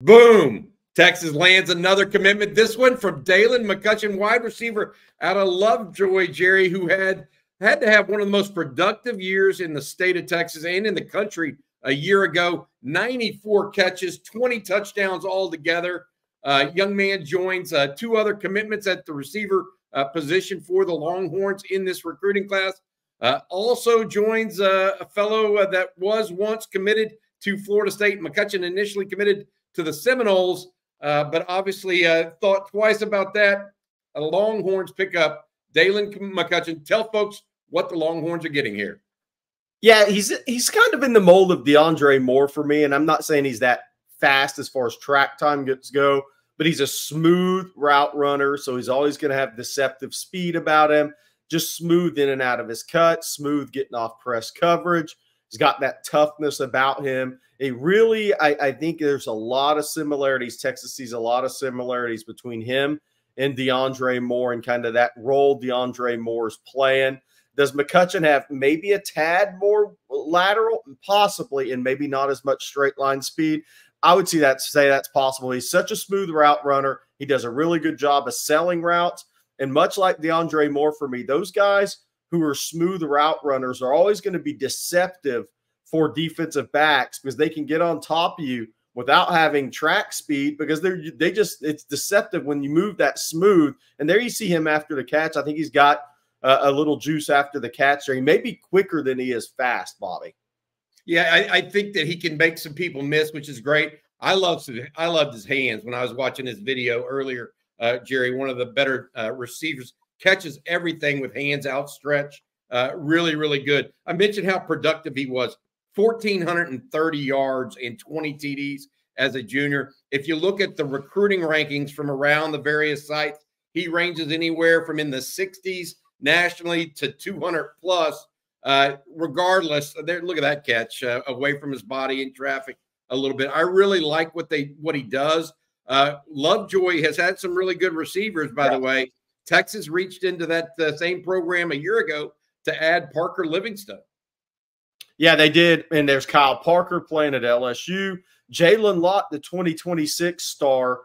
Boom. Texas lands another commitment. This one from Daylan McCutcheon, wide receiver out of Lovejoy, Jerry, who had to have one of the most productive years in the state of Texas and in the country a year ago. 94 catches, 20 touchdowns altogether. Young man joins two other commitments at the receiver position for the Longhorns in this recruiting class. Also joins a fellow that was once committed to Florida State. McCutcheon initially committed to the Seminoles, but obviously thought twice about that. A Longhorns pick up Daylan McCutcheon. Tell folks what the Longhorns are getting here. Yeah, he's kind of in the mold of DeAndre Moore for me, and I'm not saying he's that fast as far as track time go, but he's a smooth route runner, so he's always going to have deceptive speed about him, just smooth in and out of his cut, smooth getting off press coverage. He's got that toughness about him. It really, I think there's a lot of similarities. Texas sees a lot of similarities between him and DeAndre Moore and kind of that role DeAndre Moore's playing. Does McCutcheon have maybe a tad more lateral? Possibly, and maybe not as much straight line speed. I would say that's possible. He's such a smooth route runner. He does a really good job of selling routes. And much like DeAndre Moore for me, those guys who are smooth route runners are always going to be deceptive for defensive backs because they can get on top of you without having track speed because it's deceptive when you move that smooth. And there you see him after the catch. I think he's got a little juice after the catch there. He may be quicker than he is fast, Bobby. Yeah, I think that he can make some people miss, which is great. I loved his hands when I was watching his video earlier, Jerry. One of the better receivers, catches everything with hands outstretched. Really, really good. I mentioned how productive he was. 1,430 yards and 20 TDs as a junior. If you look at the recruiting rankings from around the various sites, he ranges anywhere from in the 60s nationally to 200 plus. Regardless, there, look at that catch away from his body in traffic a little bit. I really like what he does. Lovejoy has had some really good receivers, by the way. Texas reached into that same program a year ago to add Parker Livingston. Yeah, they did. And there's Kyle Parker playing at LSU. Jalen Lott, the 2026 star,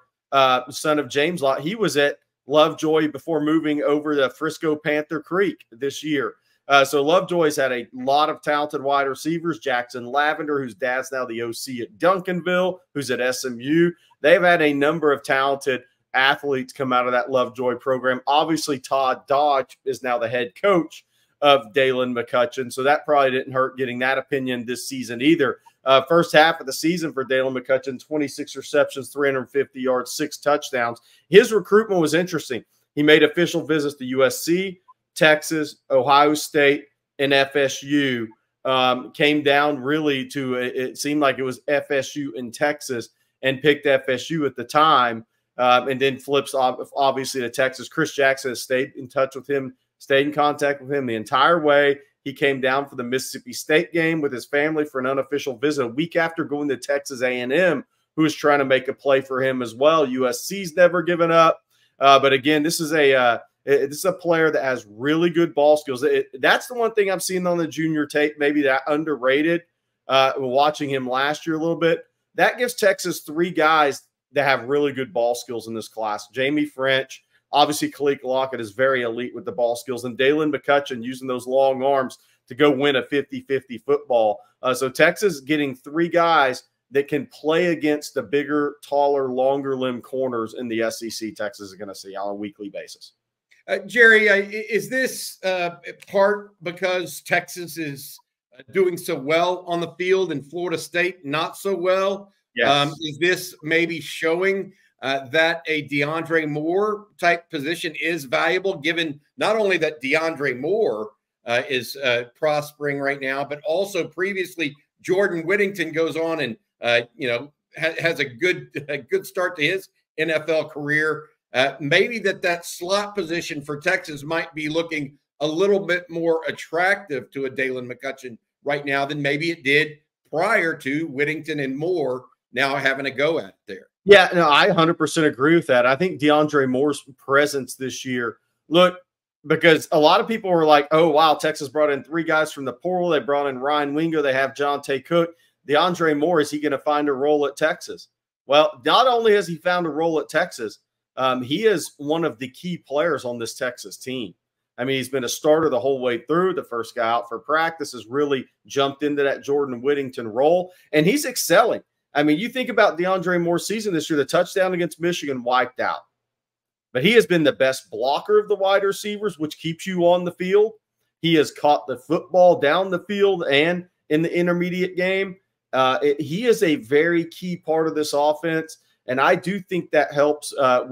son of James Lott, he was at Lovejoy before moving over to Frisco Panther Creek this year. So Lovejoy's had a lot of talented wide receivers. Jackson Lavender, whose dad's now the OC at Duncanville, who's at SMU. They've had a number of talented athletes come out of that Lovejoy program. Obviously, Todd Dodge is now the head coach of Daylan McCutcheon, so that probably didn't hurt getting that opinion this season either. First half of the season for Daylan McCutcheon, 26 receptions, 350 yards, 6 touchdowns. His recruitment was interesting. He made official visits to USC, Texas, Ohio State, and FSU. Came down really to, it seemed like it was FSU in Texas, and picked FSU at the time, and then flips obviously to Texas. Chris Jackson has stayed in touch with him, stayed in contact with him the entire way. He came down for the Mississippi State game with his family for an unofficial visit a week after going to Texas A&M, who was trying to make a play for him as well. USC's never given up. But again, this is a player that has really good ball skills. That's the one thing I'm seeing on the junior tape, maybe that underrated, watching him last year a little bit. That gives Texas 3 guys that have really good ball skills in this class. Jamie French, obviously Khalil Lockett is very elite with the ball skills, and Daylan McCutcheon using those long arms to go win a 50-50 football. So Texas getting 3 guys that can play against the bigger, taller, longer limb corners in the SEC Texas is going to see on a weekly basis. Jerry, is this part because Texas is doing so well on the field and Florida State not so well? Yes. Is this maybe showing that a DeAndre Moore type position is valuable, given not only that DeAndre Moore is prospering right now, but also previously Jordan Whittington goes on and has a good start to his NFL career. Maybe that slot position for Texas might be looking a little bit more attractive to a Daylan McCutcheon right now than maybe it did prior to Whittington and Moore now having a go at it there. Yeah, no, I 100% agree with that. I think DeAndre Moore's presence this year, look, because a lot of people were like, oh, wow, Texas brought in 3 guys from the portal. They brought in Ryan Wingo. They have John Tay Cook. DeAndre Moore, is he going to find a role at Texas? Well, not only has he found a role at Texas, he is one of the key players on this Texas team. I mean, he's been a starter the whole way through. The first guy out for practice has really jumped into that Jordan Whittington role, and he's excelling. I mean, you think about DeAndre Moore's season this year, the touchdown against Michigan wiped out. But he has been the best blocker of the wide receivers, which keeps you on the field. He has caught the football down the field and in the intermediate game. He is a very key part of this offense, and I do think that helps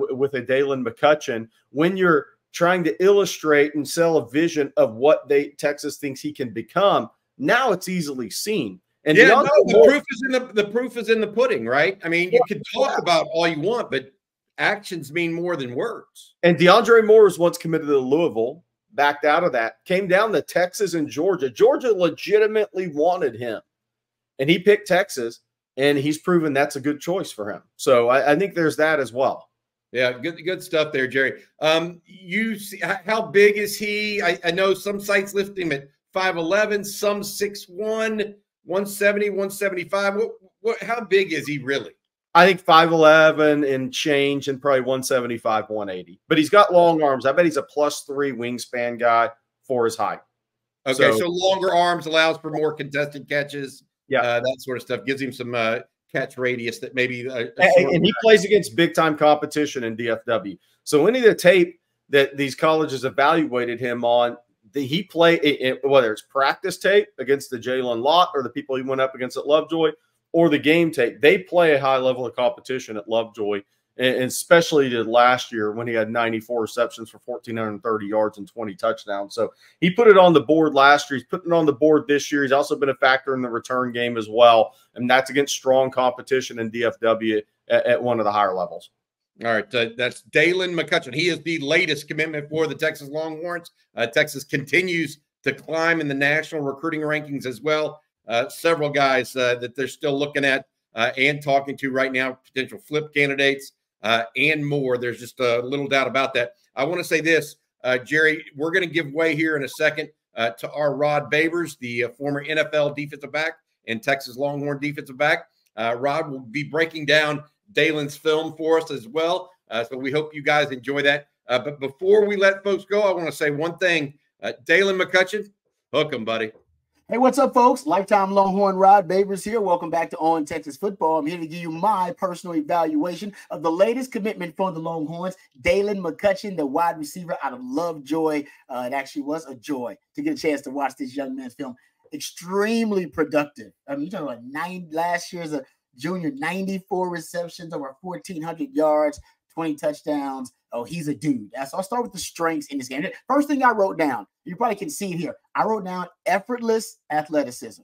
with a Daylan McCutcheon when you're trying to illustrate and sell a vision of what Texas thinks he can become. Now it's easily seen. And yeah, no, the proof is in the pudding, right? I mean, you can talk about all you want, but actions mean more than words. And DeAndre Moore was once committed to Louisville, backed out of that, came down to Texas and Georgia. Georgia legitimately wanted him, and he picked Texas, and he's proven that's a good choice for him. So I think there's that as well. Yeah, good stuff there, Jerry. You see, how big is he? I know some sites lift him at 5'11", some 6'1", 170, 175. How big is he really? I think 5'11" and change, and probably 175, 180. But he's got long arms. I bet he's a +3 wingspan guy for his height. Okay, so longer arms allows for more contested catches. Yeah, that sort of stuff gives him some catch radius that maybe. And he plays against big time competition in DFW. So any of the tape that these colleges evaluated him on, he played, whether it's practice tape against the Jalen Lott or the people he went up against at Lovejoy, or the game tape, they play a high level of competition at Lovejoy, and especially did last year when he had 94 receptions for 1,430 yards and 20 touchdowns. So he put it on the board last year. He's putting it on the board this year. He's also been a factor in the return game as well, and that's against strong competition in DFW at one of the higher levels. All right, that's Daylan McCutcheon. He is the latest commitment for the Texas Longhorns. Texas continues to climb in the national recruiting rankings as well. Several guys that they're still looking at and talking to right now, potential flip candidates and more. There's just a little doubt about that. I want to say this, Jerry, we're going to give way here in a second to our Rod Babers, the former NFL defensive back and Texas Longhorn defensive back. Rod will be breaking down Daylan's film for us as well. So we hope you guys enjoy that. But before we let folks go, I want to say one thing. Daylan McCutcheon, hook 'em, buddy. Hey, what's up, folks? Lifetime Longhorn Rod Babers here. Welcome back to On Texas Football. I'm here to give you my personal evaluation of the latest commitment from the Longhorns, Daylan McCutcheon, the wide receiver out of Lovejoy. It actually was a joy to get a chance to watch this young man's film. Extremely productive. I mean, you're talking about last year's a junior, 94 receptions, over 1,400 yards, 20 touchdowns. Oh, he's a dude. So I'll start with the strengths in this game. First thing I wrote down, you probably can see it here. I wrote down effortless athleticism.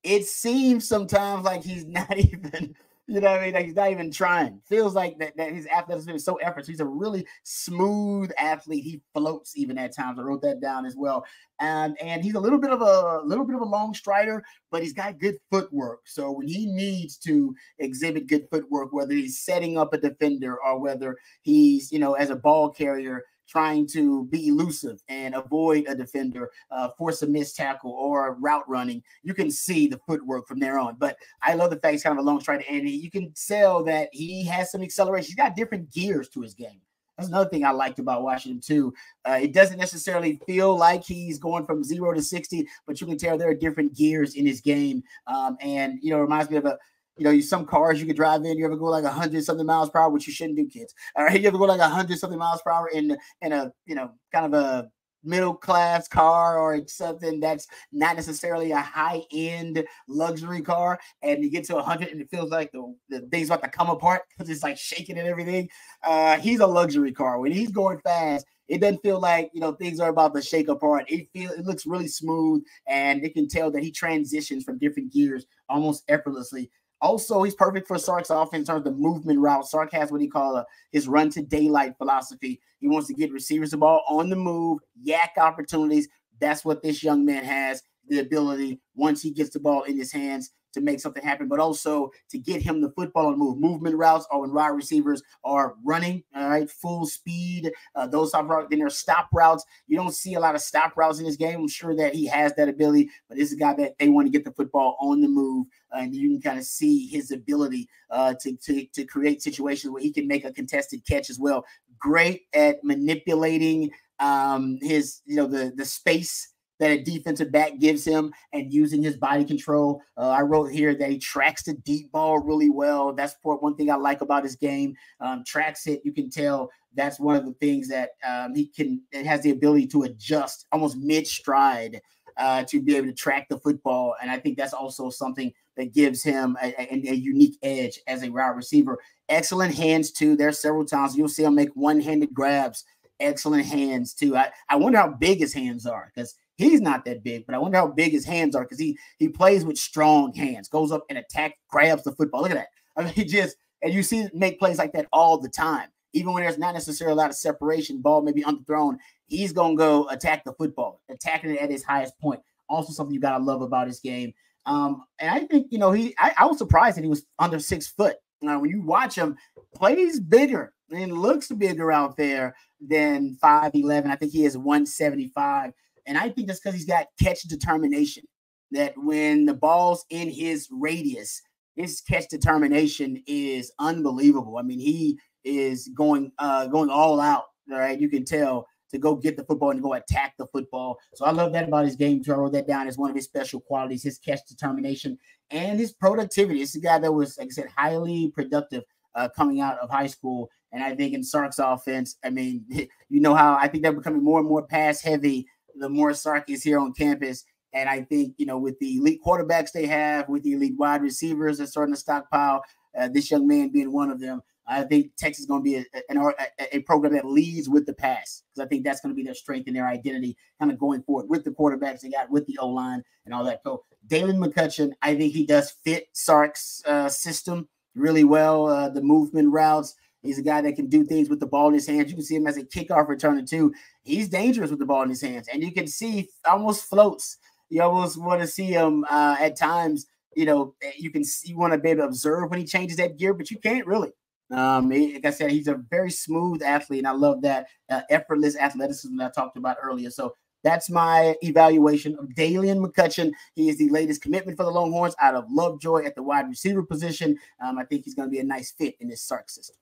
It seems sometimes like he's not even, you know what I mean? Like he's not even trying. Feels like that his athleticism is so effortless. He's a really smooth athlete. He floats even at times. I wrote that down as well. And he's a little bit of a long strider, but he's got good footwork. So when he needs to exhibit good footwork, whether he's setting up a defender or whether he's, as a ball carrier, trying to be elusive and avoid a defender, force a missed tackle or route running, you can see the footwork from there on. But I love the fact he's kind of a long strider, and you can tell that he has some acceleration. He's got different gears to his game. That's another thing I liked about watching him too. It doesn't necessarily feel like he's going from 0 to 60, but you can tell there are different gears in his game. And, it reminds me of some cars you could drive in. You ever go like 100-something miles per hour, which you shouldn't do, kids. All right, you ever go like 100-something miles per hour in a kind of a middle-class car or something that's not necessarily a high-end luxury car, and you get to 100 and it feels like the thing's about to come apart because it's like shaking and everything. He's a luxury car. When he's going fast, it doesn't feel like, things are about to shake apart. It looks really smooth, and it can tell that he transitions from different gears almost effortlessly. Also, he's perfect for Sark's offense in terms of the movement route. Sark has what he calls his run to daylight philosophy. He wants to get receivers the ball on the move, yak opportunities. That's what this young man has, the ability, once he gets the ball in his hands, to make something happen, but also to get him the football on the move. Movement routes or when wide receivers are running, all right, full speed, those type of routes. Then there's stop routes. You don't see a lot of stop routes in this game. I'm sure that he has that ability, but this is a guy that they want to get the football on the move, and you can kind of see his ability to create situations where he can make a contested catch as well. Great at manipulating his, the space that a defensive back gives him and using his body control. I wrote here that he tracks the deep ball really well. That's one thing I like about his game. Tracks it. You can tell that's one of the things that it has the ability to adjust almost mid-stride to be able to track the football. And I think that's also something that gives him a unique edge as a wide receiver. Excellent hands, too. There's several times you'll see him make one-handed grabs. Excellent hands, too. I wonder how big his hands are, because he's not that big, but I wonder how big his hands are, because he plays with strong hands, goes up and attack, grabs the football. Look at that. I mean, and you see him make plays like that all the time. Even when there's not necessarily a lot of separation, ball may be underthrown, he's going to go attack the football, attacking it at his highest point. Also something you got to love about his game. And I think, I was surprised that he was under 6 foot. When you watch him, plays bigger and looks bigger out there than 5'11". I think he is 175. And I think that's because he's got catch determination, that when the ball's in his radius, his catch determination is unbelievable. I mean, he is going all out, all right? You can tell, to go get the football and go attack the football. So I love that about his game. So I wrote that down as one of his special qualities, his catch determination and his productivity. It's a guy that was, like I said, highly productive coming out of high school. And I think in Sark's offense, I mean, how I think they're becoming more and more pass heavy the more Sark is here on campus. And I think, with the elite quarterbacks they have, with the elite wide receivers that's starting to stockpile, this young man being one of them, I think Texas is going to be a program that leads with the pass, because I think that's going to be their strength and their identity kind of going forward with the quarterbacks they got, with the O-line and all that. So Daylan McCutcheon, I think he does fit Sark's system really well, the movement routes. He's a guy that can do things with the ball in his hands. You can see him as a kickoff returner too. He's dangerous with the ball in his hands, and you can see almost floats. You almost want to see him at times. You want to be able to observe when he changes that gear, but you can't really. Like I said, he's a very smooth athlete, and I love that effortless athleticism that I talked about earlier. So that's my evaluation of Daylan McCutcheon. He is the latest commitment for the Longhorns out of Lovejoy at the wide receiver position. I think he's going to be a nice fit in this Sark system.